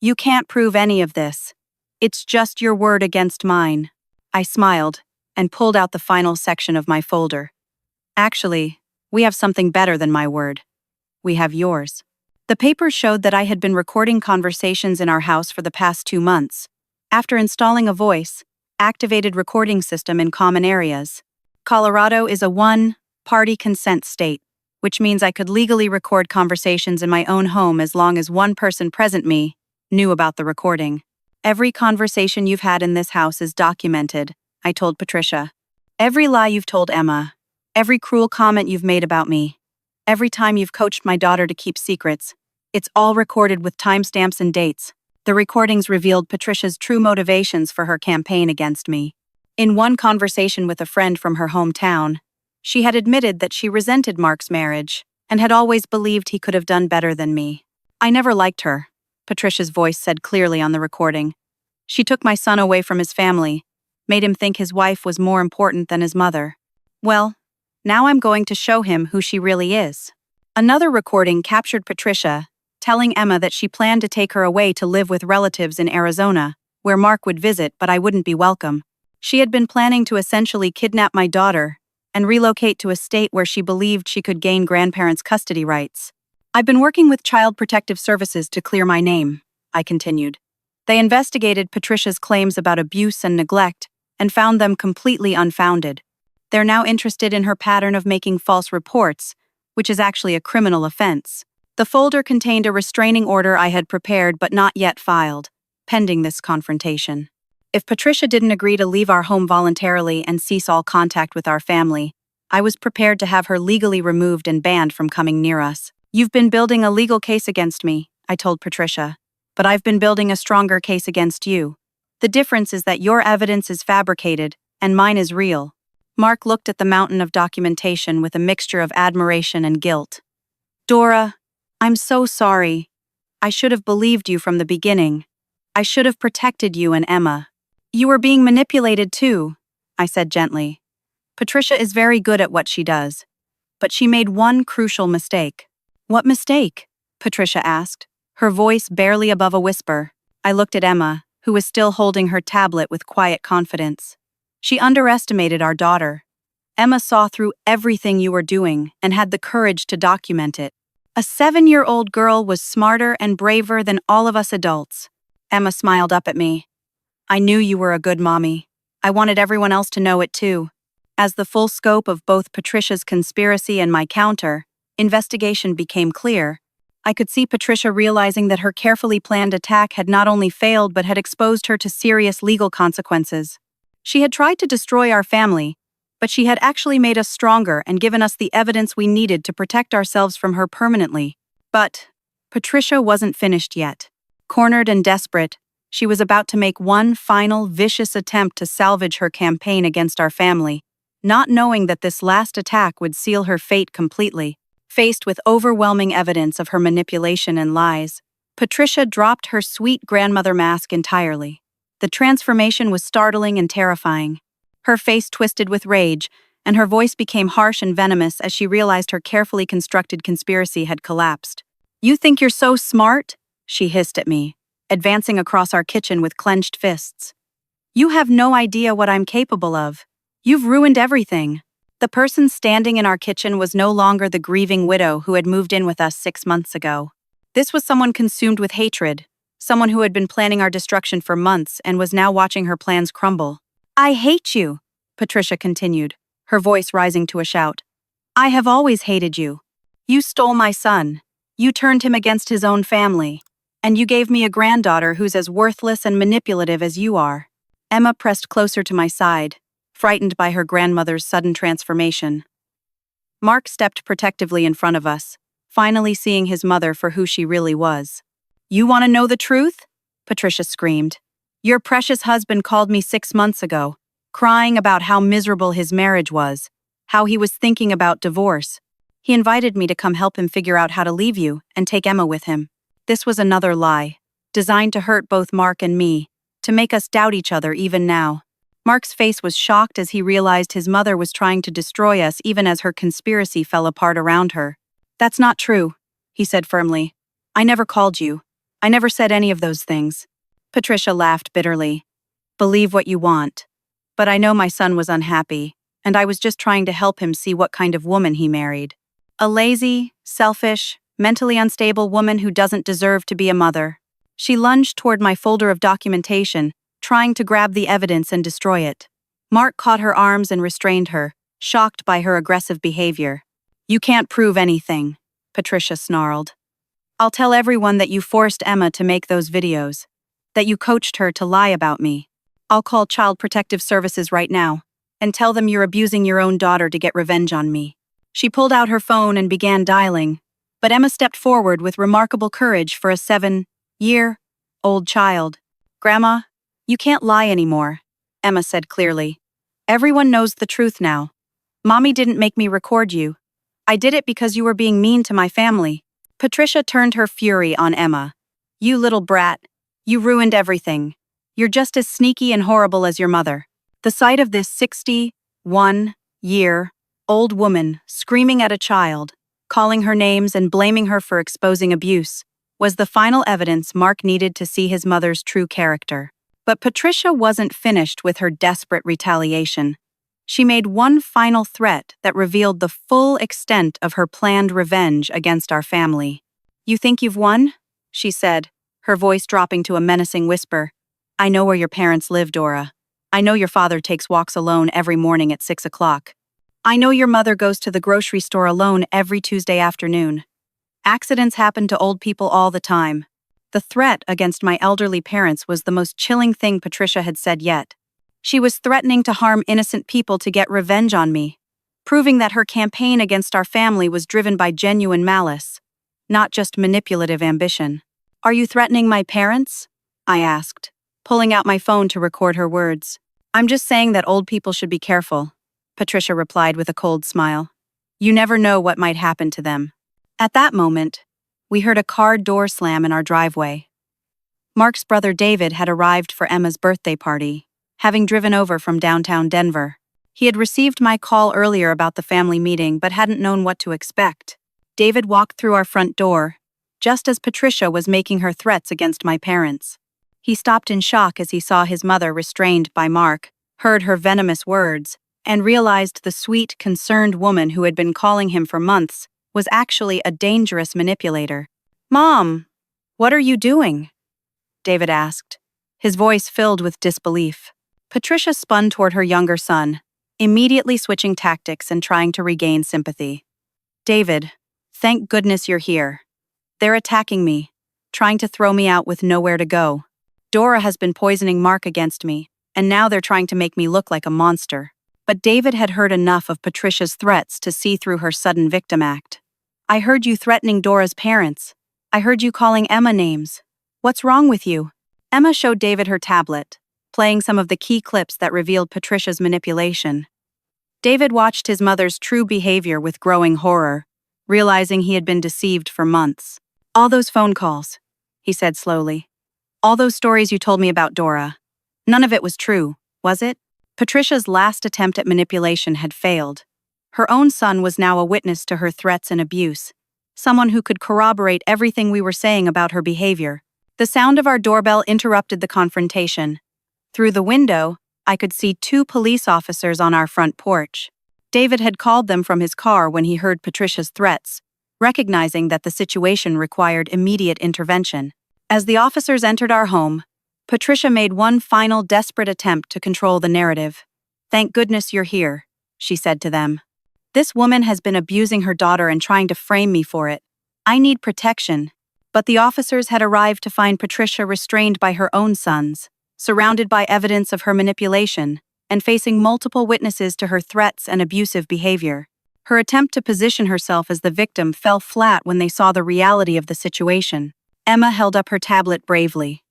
"You can't prove any of this. It's just your word against mine." I smiled and pulled out the final section of my folder. "Actually, we have something better than my word. We have yours." The papers showed that I had been recording conversations in our house for the past 2 months. After installing a voice, activated recording system in common areas. Colorado is a one-party consent state, which means I could legally record conversations in my own home as long as one person present me knew about the recording. Every conversation you've had in this house is documented, I told Patricia. Every lie you've told Emma, every cruel comment you've made about me, every time you've coached my daughter to keep secrets, it's all recorded with timestamps and dates. The recordings revealed Patricia's true motivations for her campaign against me. In one conversation with a friend from her hometown, she had admitted that she resented Mark's marriage and had always believed he could have done better than me. I never liked her, Patricia's voice said clearly on the recording. She took my son away from his family, made him think his wife was more important than his mother. Well, now I'm going to show him who she really is. Another recording captured Patricia telling Emma that she planned to take her away to live with relatives in Arizona, where Mark would visit but I wouldn't be welcome. She had been planning to essentially kidnap my daughter and relocate to a state where she believed she could gain grandparents' custody rights. I've been working with Child Protective Services to clear my name, I continued. They investigated Patricia's claims about abuse and neglect and found them completely unfounded. They're now interested in her pattern of making false reports, which is actually a criminal offense. The folder contained a restraining order I had prepared but not yet filed, pending this confrontation. If Patricia didn't agree to leave our home voluntarily and cease all contact with our family, I was prepared to have her legally removed and banned from coming near us. You've been building a legal case against me, I told Patricia, but I've been building a stronger case against you. The difference is that your evidence is fabricated and mine is real. Mark looked at the mountain of documentation with a mixture of admiration and guilt. Dora, I'm so sorry. I should have believed you from the beginning. I should have protected you and Emma. You were being manipulated too, I said gently. Patricia is very good at what she does, but she made one crucial mistake. What mistake? Patricia asked, her voice barely above a whisper. I looked at Emma, who was still holding her tablet with quiet confidence. She underestimated our daughter. Emma saw through everything you were doing and had the courage to document it. A 7-year-old girl was smarter and braver than all of us adults. Emma smiled up at me. I knew you were a good mommy. I wanted everyone else to know it too. As the full scope of both Patricia's conspiracy and my investigation became clear, I could see Patricia realizing that her carefully planned attack had not only failed but had exposed her to serious legal consequences. She had tried to destroy our family, but she had actually made us stronger and given us the evidence we needed to protect ourselves from her permanently. But Patricia wasn't finished yet. Cornered and desperate, she was about to make one final vicious attempt to salvage her campaign against our family, not knowing that this last attack would seal her fate completely. Faced with overwhelming evidence of her manipulation and lies, Patricia dropped her sweet grandmother mask entirely. The transformation was startling and terrifying. Her face twisted with rage, and her voice became harsh and venomous as she realized her carefully constructed conspiracy had collapsed. You think you're so smart? She hissed at me, advancing across our kitchen with clenched fists. You have no idea what I'm capable of. You've ruined everything. The person standing in our kitchen was no longer the grieving widow who had moved in with us 6 months ago. This was someone consumed with hatred, someone who had been planning our destruction for months and was now watching her plans crumble. I hate you, Patricia continued, her voice rising to a shout. I have always hated you. You stole my son. You turned him against his own family. And you gave me a granddaughter who's as worthless and manipulative as you are. Emma pressed closer to my side, frightened by her grandmother's sudden transformation. Mark stepped protectively in front of us, finally seeing his mother for who she really was. You want to know the truth? Patricia screamed. Your precious husband called me 6 months ago, crying about how miserable his marriage was, how he was thinking about divorce. He invited me to come help him figure out how to leave you and take Emma with him. This was another lie, designed to hurt both Mark and me, to make us doubt each other even now. Mark's face was shocked as he realized his mother was trying to destroy us even as her conspiracy fell apart around her. That's not true, he said firmly. I never called you. I never said any of those things. Patricia laughed bitterly. Believe what you want. But I know my son was unhappy, and I was just trying to help him see what kind of woman he married. A lazy, selfish, mentally unstable woman who doesn't deserve to be a mother. She lunged toward my folder of documentation, trying to grab the evidence and destroy it. Mark caught her arms and restrained her, shocked by her aggressive behavior. "You can't prove anything," Patricia snarled. "I'll tell everyone that you forced Emma to make those videos, that you coached her to lie about me. I'll call Child Protective Services right now and tell them you're abusing your own daughter to get revenge on me." She pulled out her phone and began dialing, but Emma stepped forward with remarkable courage for a 7-year-old child. "Grandma, you can't lie anymore," Emma said clearly. "Everyone knows the truth now. Mommy didn't make me record you. I did it because you were being mean to my family." Patricia turned her fury on Emma. "You little brat. You ruined everything. You're just as sneaky and horrible as your mother." The sight of this 61-year-old woman screaming at a child, calling her names and blaming her for exposing abuse, was the final evidence Mark needed to see his mother's true character. But Patricia wasn't finished with her desperate retaliation. She made one final threat that revealed the full extent of her planned revenge against our family. "You think you've won?" she said, her voice dropping to a menacing whisper. "I know where your parents live, Dora. I know your father takes walks alone every morning at 6 o'clock. I know your mother goes to the grocery store alone every Tuesday afternoon. Accidents happen to old people all the time." The threat against my elderly parents was the most chilling thing Patricia had said yet. She was threatening to harm innocent people to get revenge on me, proving that her campaign against our family was driven by genuine malice, not just manipulative ambition. "Are you threatening my parents?" I asked, pulling out my phone to record her words. "I'm just saying that old people should be careful," Patricia replied with a cold smile. "You never know what might happen to them." At that moment, we heard a car door slam in our driveway. Mark's brother David had arrived for Emma's birthday party, having driven over from downtown Denver. He had received my call earlier about the family meeting but hadn't known what to expect. David walked through our front door, just as Patricia was making her threats against my parents. He stopped in shock as he saw his mother restrained by Mark, heard her venomous words, and realized the sweet, concerned woman who had been calling him for months was actually a dangerous manipulator. "Mom, what are you doing?" David asked, his voice filled with disbelief. Patricia spun toward her younger son, immediately switching tactics and trying to regain sympathy. "David, thank goodness you're here. They're attacking me, trying to throw me out with nowhere to go. Dora has been poisoning Mark against me, and now they're trying to make me look like a monster." But David had heard enough of Patricia's threats to see through her sudden victim act. "I heard you threatening Dora's parents. I heard you calling Emma names. What's wrong with you?" Emma showed David her tablet, playing some of the key clips that revealed Patricia's manipulation. David watched his mother's true behavior with growing horror, realizing he had been deceived for months. "All those phone calls," he said slowly. "All those stories you told me about Dora. None of it was true, was it?" Patricia's last attempt at manipulation had failed. Her own son was now a witness to her threats and abuse, someone who could corroborate everything we were saying about her behavior. The sound of our doorbell interrupted the confrontation. Through the window, I could see 2 police officers on our front porch. David had called them from his car when he heard Patricia's threats, recognizing that the situation required immediate intervention. As the officers entered our home, Patricia made one final desperate attempt to control the narrative. "Thank goodness you're here," she said to them. "This woman has been abusing her daughter and trying to frame me for it. I need protection." But the officers had arrived to find Patricia restrained by her own sons, surrounded by evidence of her manipulation, and facing multiple witnesses to her threats and abusive behavior. Her attempt to position herself as the victim fell flat when they saw the reality of the situation. Emma held up her tablet bravely.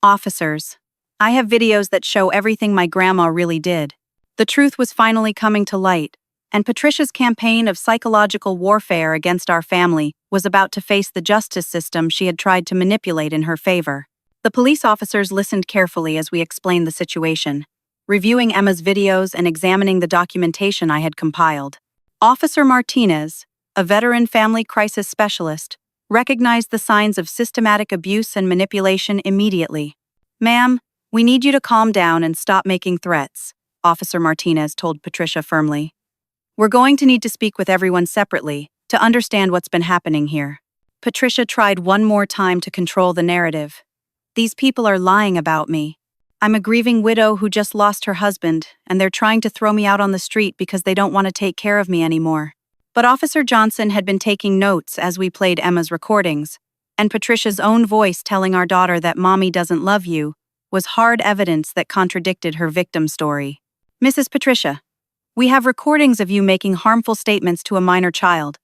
"Officers, I have videos that show everything my grandma really did." The truth was finally coming to light, and Patricia's campaign of psychological warfare against our family was about to face the justice system she had tried to manipulate in her favor. The police officers listened carefully as we explained the situation, reviewing Emma's videos and examining the documentation I had compiled. Officer Martinez, a veteran family crisis specialist, recognized the signs of systematic abuse and manipulation immediately. "Ma'am, we need you to calm down and stop making threats," Officer Martinez told Patricia firmly. "We're going to need to speak with everyone separately to understand what's been happening here." Patricia tried one more time to control the narrative. "These people are lying about me. I'm a grieving widow who just lost her husband, and they're trying to throw me out on the street because they don't want to take care of me anymore." But Officer Johnson had been taking notes as we played Emma's recordings, and Patricia's own voice telling our daughter that "Mommy doesn't love you" was hard evidence that contradicted her victim story. "Mrs. Patricia, we have recordings of you making harmful statements to a minor child,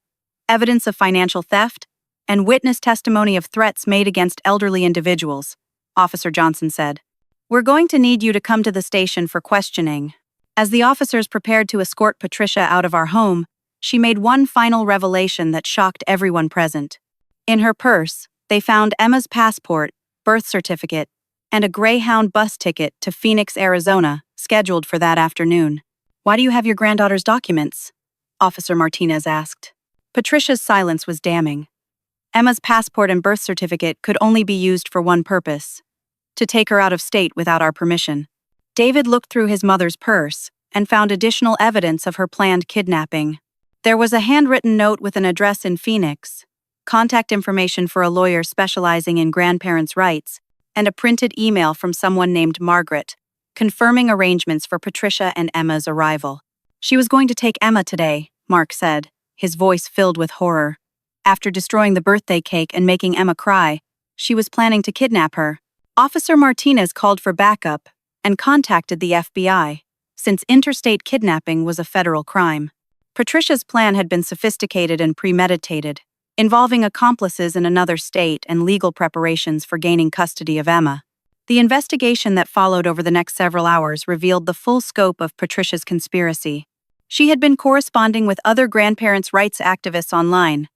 evidence of financial theft, and witness testimony of threats made against elderly individuals," Officer Johnson said. "We're going to need you to come to the station for questioning." As the officers prepared to escort Patricia out of our home, she made one final revelation that shocked everyone present. In her purse, they found Emma's passport, birth certificate, and a Greyhound bus ticket to Phoenix, Arizona, scheduled for that afternoon. "Why do you have your granddaughter's documents?" Officer Martinez asked. Patricia's silence was damning. Emma's passport and birth certificate could only be used for one purpose: to take her out of state without our permission. David looked through his mother's purse and found additional evidence of her planned kidnapping. There was a handwritten note with an address in Phoenix, contact information for a lawyer specializing in grandparents' rights, and a printed email from someone named Margaret, confirming arrangements for Patricia and Emma's arrival. "She was going to take Emma today," Mark said, his voice filled with horror. "After destroying the birthday cake and making Emma cry, she was planning to kidnap her." Officer Martinez called for backup and contacted the FBI, since interstate kidnapping was a federal crime. Patricia's plan had been sophisticated and premeditated, involving accomplices in another state and legal preparations for gaining custody of Emma. The investigation that followed over the next several hours revealed the full scope of Patricia's conspiracy. She had been corresponding with other grandparents' rights activists online,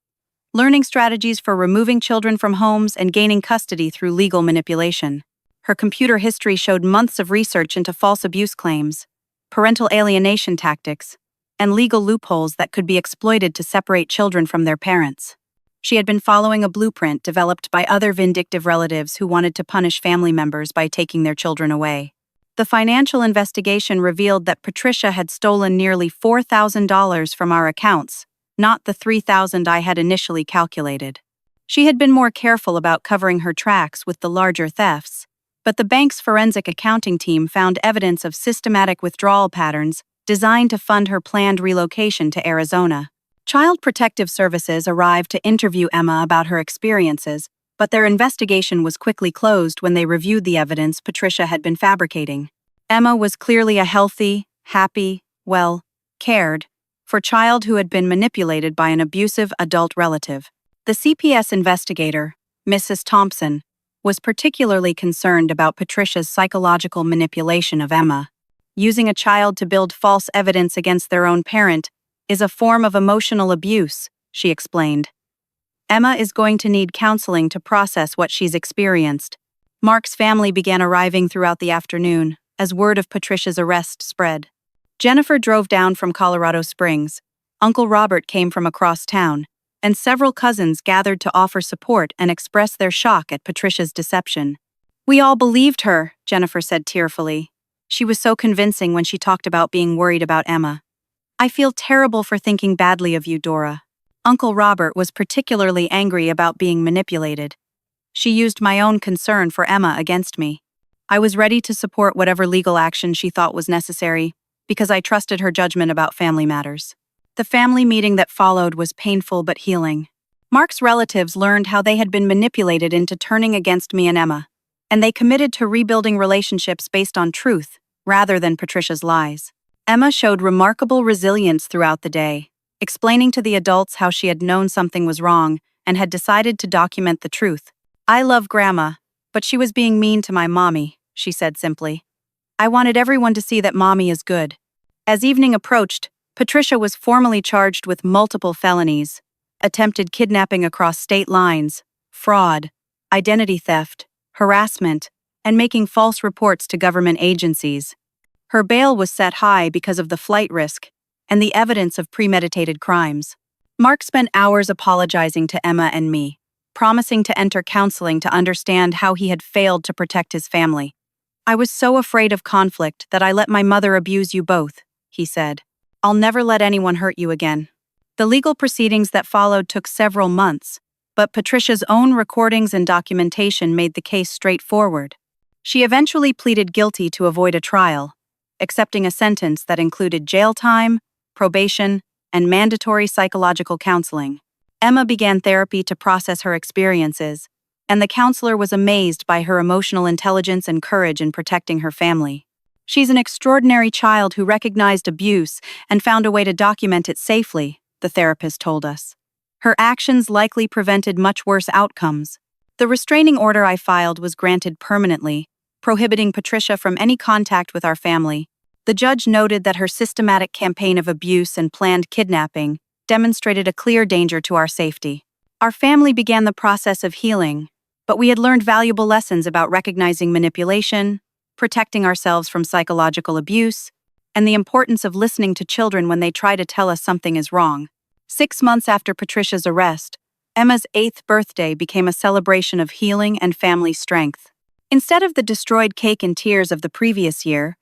learning strategies for removing children from homes and gaining custody through legal manipulation. Her computer history showed months of research into false abuse claims, parental alienation tactics, and legal loopholes that could be exploited to separate children from their parents. She had been following a blueprint developed by other vindictive relatives who wanted to punish family members by taking their children away. The financial investigation revealed that Patricia had stolen nearly $4,000 from our accounts, not the $3,000 I had initially calculated. She had been more careful about covering her tracks with the larger thefts, but the bank's forensic accounting team found evidence of systematic withdrawal patterns designed to fund her planned relocation to Arizona. Child Protective Services arrived to interview Emma about her experiences, but their investigation was quickly closed when they reviewed the evidence Patricia had been fabricating. Emma was clearly a healthy, happy, cared for child who had been manipulated by an abusive adult relative. The CPS investigator, Mrs. Thompson, was particularly concerned about Patricia's psychological manipulation of Emma. Using a child to build false evidence against their own parent is a form of emotional abuse, she explained. Emma is going to need counseling to process what she's experienced. Mark's family began arriving throughout the afternoon as word of Patricia's arrest spread. Jennifer drove down from Colorado Springs. Uncle Robert came from across town, and several cousins gathered to offer support and express their shock at Patricia's deception. "We all believed her," Jennifer said tearfully. "She was so convincing when she talked about being worried about Emma. I feel terrible for thinking badly of you, Dora." Uncle Robert was particularly angry about being manipulated. "She used my own concern for Emma against me. I was ready to support whatever legal action she thought was necessary, because I trusted her judgment about family matters." The family meeting that followed was painful but healing. Mark's relatives learned how they had been manipulated into turning against me and Emma, and they committed to rebuilding relationships based on truth, rather than Patricia's lies. Emma showed remarkable resilience throughout the day, explaining to the adults how she had known something was wrong and had decided to document the truth. "I love Grandma, but she was being mean to my mommy," she said simply. "I wanted everyone to see that Mommy is good." As evening approached, Patricia was formally charged with multiple felonies: attempted kidnapping across state lines, fraud, identity theft, harassment, and making false reports to government agencies. Her bail was set high because of the flight risk and the evidence of premeditated crimes. Mark spent hours apologizing to Emma and me, promising to enter counseling to understand how he had failed to protect his family. "I was so afraid of conflict that I let my mother abuse you both," he said. "I'll never let anyone hurt you again." The legal proceedings that followed took several months, but Patricia's own recordings and documentation made the case straightforward. She eventually pleaded guilty to avoid a trial, accepting a sentence that included jail time, probation, and mandatory psychological counseling. Emma began therapy to process her experiences, and the counselor was amazed by her emotional intelligence and courage in protecting her family. She's an extraordinary child who recognized abuse and found a way to document it safely, the therapist told us. Her actions likely prevented much worse outcomes. The restraining order I filed was granted permanently, prohibiting Patricia from any contact with our family. The judge noted that her systematic campaign of abuse and planned kidnapping demonstrated a clear danger to our safety. Our family began the process of healing, but we had learned valuable lessons about recognizing manipulation, protecting ourselves from psychological abuse, and the importance of listening to children when they try to tell us something is wrong. 6 months after Patricia's arrest, Emma's 8th birthday became a celebration of healing and family strength. Instead of the destroyed cake and tears of the previous year,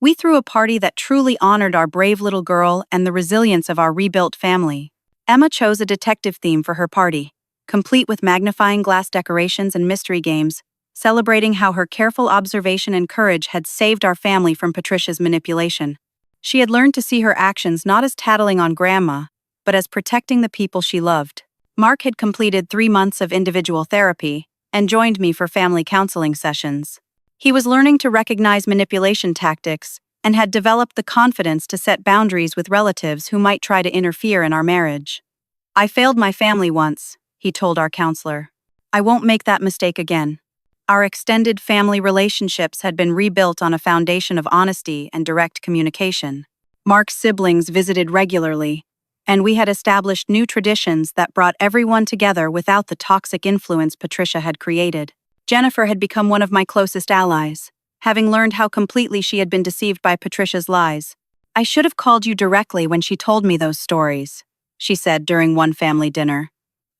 we threw a party that truly honored our brave little girl and the resilience of our rebuilt family. Emma chose a detective theme for her party, complete with magnifying glass decorations and mystery games, celebrating how her careful observation and courage had saved our family from Patricia's manipulation. She had learned to see her actions not as tattling on Grandma, but as protecting the people she loved. Mark had completed 3 months of individual therapy and joined me for family counseling sessions. He was learning to recognize manipulation tactics and had developed the confidence to set boundaries with relatives who might try to interfere in our marriage. "I failed my family once," he told our counselor. "I won't make that mistake again." Our extended family relationships had been rebuilt on a foundation of honesty and direct communication. Mark's siblings visited regularly, and we had established new traditions that brought everyone together without the toxic influence Patricia had created. Jennifer had become one of my closest allies, having learned how completely she had been deceived by Patricia's lies. "I should have called you directly when she told me those stories," she said during one family dinner.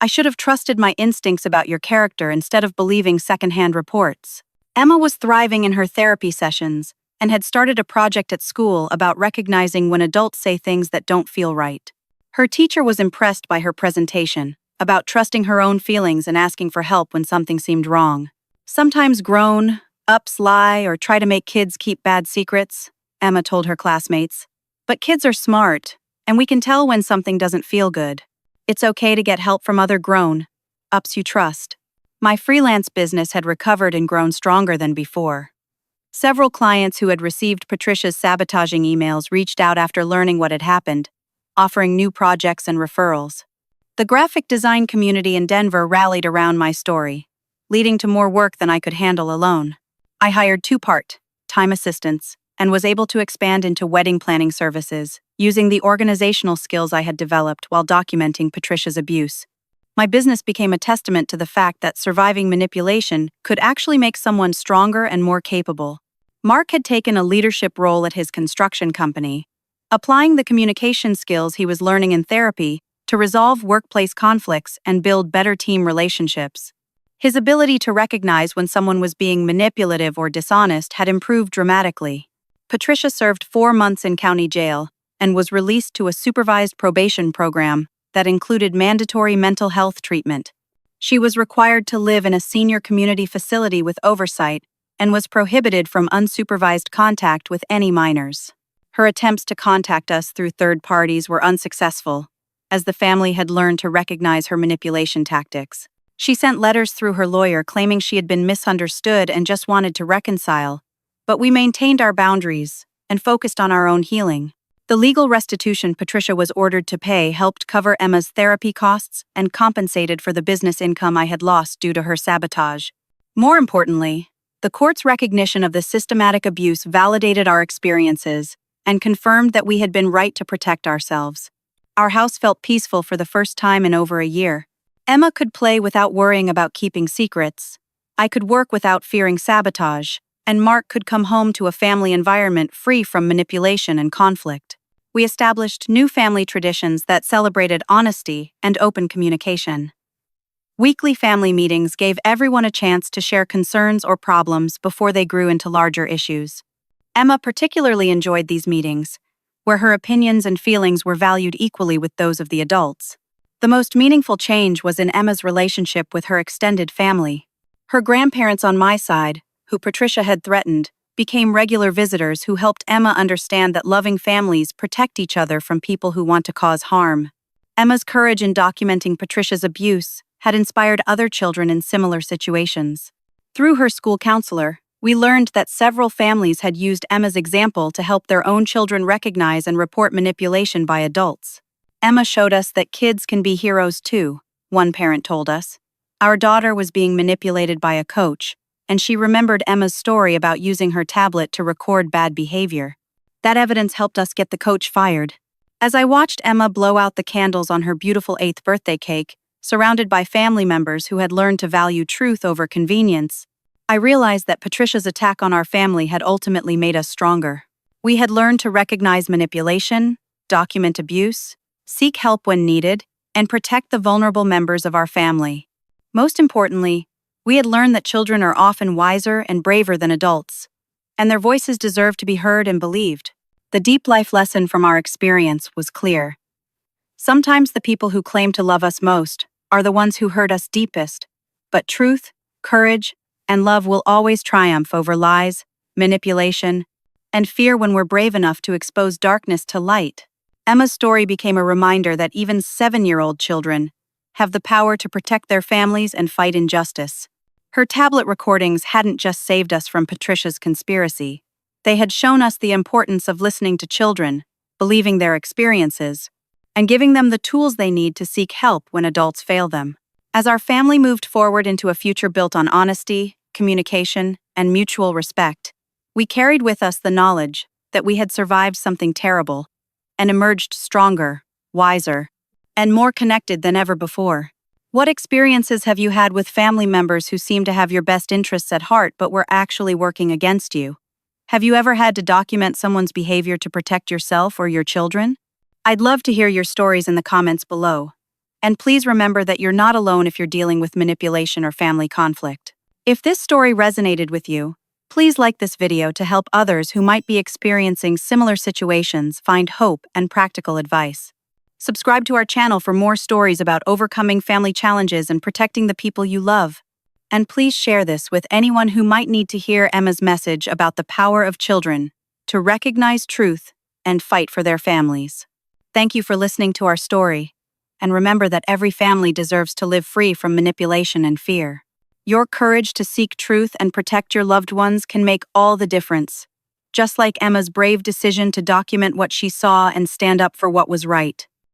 "I should have trusted my instincts about your character instead of believing secondhand reports." Emma was thriving in her therapy sessions and had started a project at school about recognizing when adults say things that don't feel right. Her teacher was impressed by her presentation, about trusting her own feelings and asking for help when something seemed wrong. "Sometimes grown-ups lie or try to make kids keep bad secrets," Emma told her classmates. "But kids are smart, and we can tell when something doesn't feel good. It's okay to get help from other grown-ups you trust." My freelance business had recovered and grown stronger than before. Several clients who had received Patricia's sabotaging emails reached out after learning what had happened, offering new projects and referrals. The graphic design community in Denver rallied around my story, leading to more work than I could handle alone. I hired 2 part-time assistants and was able to expand into wedding planning services, using the organizational skills I had developed while documenting Patricia's abuse. My business became a testament to the fact that surviving manipulation could actually make someone stronger and more capable. Mark had taken a leadership role at his construction company, applying the communication skills he was learning in therapy to resolve workplace conflicts and build better team relationships. His ability to recognize when someone was being manipulative or dishonest had improved dramatically. Patricia served 4 months in county jail and was released to a supervised probation program that included mandatory mental health treatment. She was required to live in a senior community facility with oversight and was prohibited from unsupervised contact with any minors. Her attempts to contact us through third parties were unsuccessful, as the family had learned to recognize her manipulation tactics. She sent letters through her lawyer claiming she had been misunderstood and just wanted to reconcile, but we maintained our boundaries and focused on our own healing. The legal restitution Patricia was ordered to pay helped cover Emma's therapy costs and compensated for the business income I had lost due to her sabotage. More importantly, the court's recognition of the systematic abuse validated our experiences and confirmed that we had been right to protect ourselves. Our house felt peaceful for the first time in over a year. Emma could play without worrying about keeping secrets. I could work without fearing sabotage, and Mark could come home to a family environment free from manipulation and conflict. We established new family traditions that celebrated honesty and open communication. Weekly family meetings gave everyone a chance to share concerns or problems before they grew into larger issues. Emma particularly enjoyed these meetings, where her opinions and feelings were valued equally with those of the adults. The most meaningful change was in Emma's relationship with her extended family. Her grandparents on my side, who Patricia had threatened, became regular visitors who helped Emma understand that loving families protect each other from people who want to cause harm. Emma's courage in documenting Patricia's abuse had inspired other children in similar situations. Through her school counselor, we learned that several families had used Emma's example to help their own children recognize and report manipulation by adults. Emma showed us that kids can be heroes too, one parent told us. Our daughter was being manipulated by a coach, and she remembered Emma's story about using her tablet to record bad behavior. That evidence helped us get the coach fired. As I watched Emma blow out the candles on her beautiful 8th birthday cake, surrounded by family members who had learned to value truth over convenience, I realized that Patricia's attack on our family had ultimately made us stronger. We had learned to recognize manipulation, document abuse, seek help when needed, and protect the vulnerable members of our family. Most importantly, we had learned that children are often wiser and braver than adults, and their voices deserve to be heard and believed. The deep life lesson from our experience was clear. Sometimes the people who claim to love us most are the ones who hurt us deepest, but truth, courage, and love will always triumph over lies, manipulation, and fear when we're brave enough to expose darkness to light. Emma's story became a reminder that even 7-year-old children have the power to protect their families and fight injustice. Her tablet recordings hadn't just saved us from Patricia's conspiracy. They had shown us the importance of listening to children, believing their experiences, and giving them the tools they need to seek help when adults fail them. As our family moved forward into a future built on honesty, communication, and mutual respect, we carried with us the knowledge that we had survived something terrible and emerged stronger, wiser, and more connected than ever before. What experiences have you had with family members who seem to have your best interests at heart but were actually working against you? Have you ever had to document someone's behavior to protect yourself or your children? I'd love to hear your stories in the comments below. And please remember that you're not alone if you're dealing with manipulation or family conflict. If this story resonated with you, please like this video to help others who might be experiencing similar situations find hope and practical advice. Subscribe to our channel for more stories about overcoming family challenges and protecting the people you love. And please share this with anyone who might need to hear Emma's message about the power of children to recognize truth and fight for their families. Thank you for listening to our story. And remember that every family deserves to live free from manipulation and fear. Your courage to seek truth and protect your loved ones can make all the difference, just like Emma's brave decision to document what she saw and stand up for what was right.